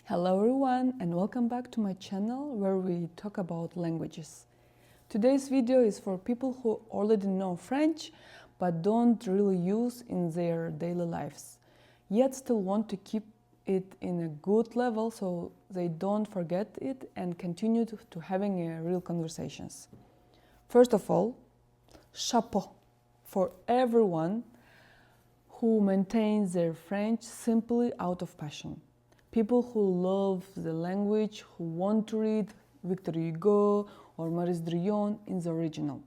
Hello everyone and welcome back to my channel where we talk about languages. Today's video is for people who already know French but don't really use in their daily lives, yet still want to keep it in a good level so they don't forget it and continue to having real conversations. First of all, chapeau for everyone who maintains their French simply out of passion. People who love the language, who want to read Victor Hugo or Maurice Druon in the original,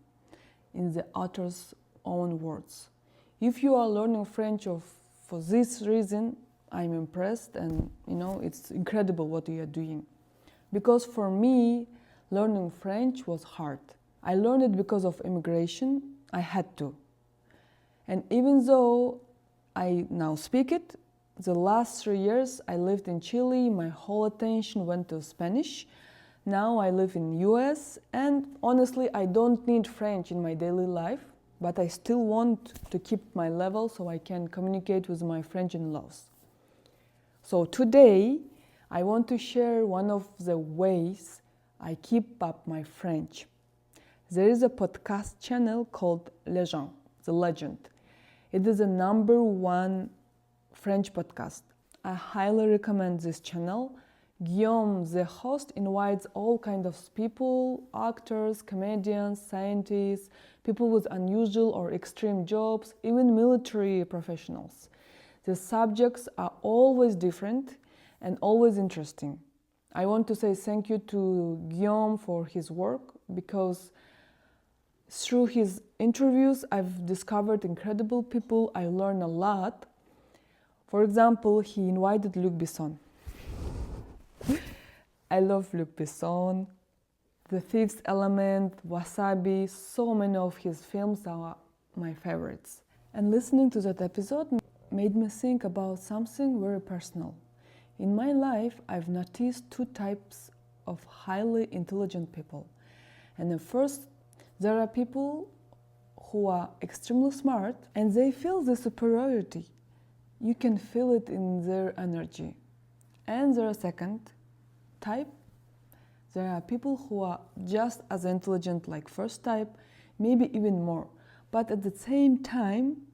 in the author's own words. If you are learning French for this reason, I'm impressed and it's incredible what you are doing. Because for me, learning French was hard. I learned it because of immigration, I had to. And even though I now speak it, the last 3 years I lived in Chile, my whole attention went to Spanish. Now I live in US and honestly I don't need French in my daily life, but I still want to keep my level so I can communicate with my French in-laws. So today I want to share one of the ways I keep up my French. There is a podcast channel called Legend, The Legend. It is a #1 French podcast. I highly recommend this channel. Guillaume, the host, invites all kinds of people, actors, comedians, scientists, people with unusual or extreme jobs, even military professionals. The subjects are always different and always interesting. I want to say thank you to Guillaume for his work because through his interviews I've discovered incredible people. I learned a lot. For example, he invited Luc Besson. I love Luc Besson, The Fifth Element, Wasabi, so many of his films are my favorites. And listening to that episode made me think about something very personal. In my life, I've noticed two types of highly intelligent people. And the first, there are people who are extremely smart and they feel the superiority. You can feel it in their energy. And there are second type. There are people who are just as intelligent like first type, maybe even more. But at the same time,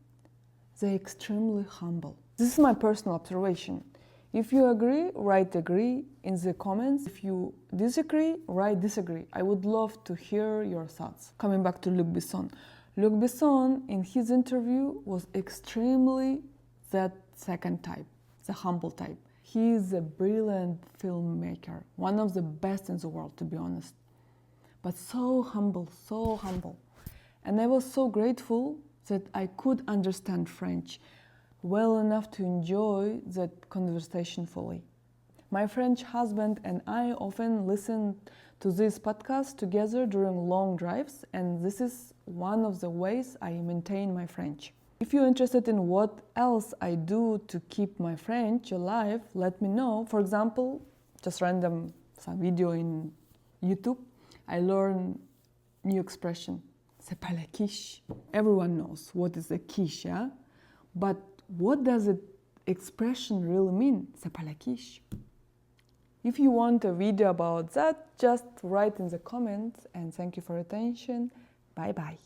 they're extremely humble. This is my personal observation. If you agree, write agree in the comments. If you disagree, write disagree. I would love to hear your thoughts. Coming back to Luc Besson. Luc Besson, in his interview, was extremely that second type, the humble type. He is a brilliant filmmaker, one of the best in the world, to be honest. But so humble, so humble. And I was so grateful that I could understand French well enough to enjoy that conversation fully. My French husband and I often listen to this podcast together during long drives, and this is one of the ways I maintain my French. If you're interested in what else I do to keep my French alive, let me know. For example, just some video in YouTube, I learned new expression, c'est pas la quiche. Everyone knows what is a quiche, yeah? But what does the expression really mean, c'est pas la quiche? If you want a video about that, just write in the comments, and thank you for your attention. Bye bye.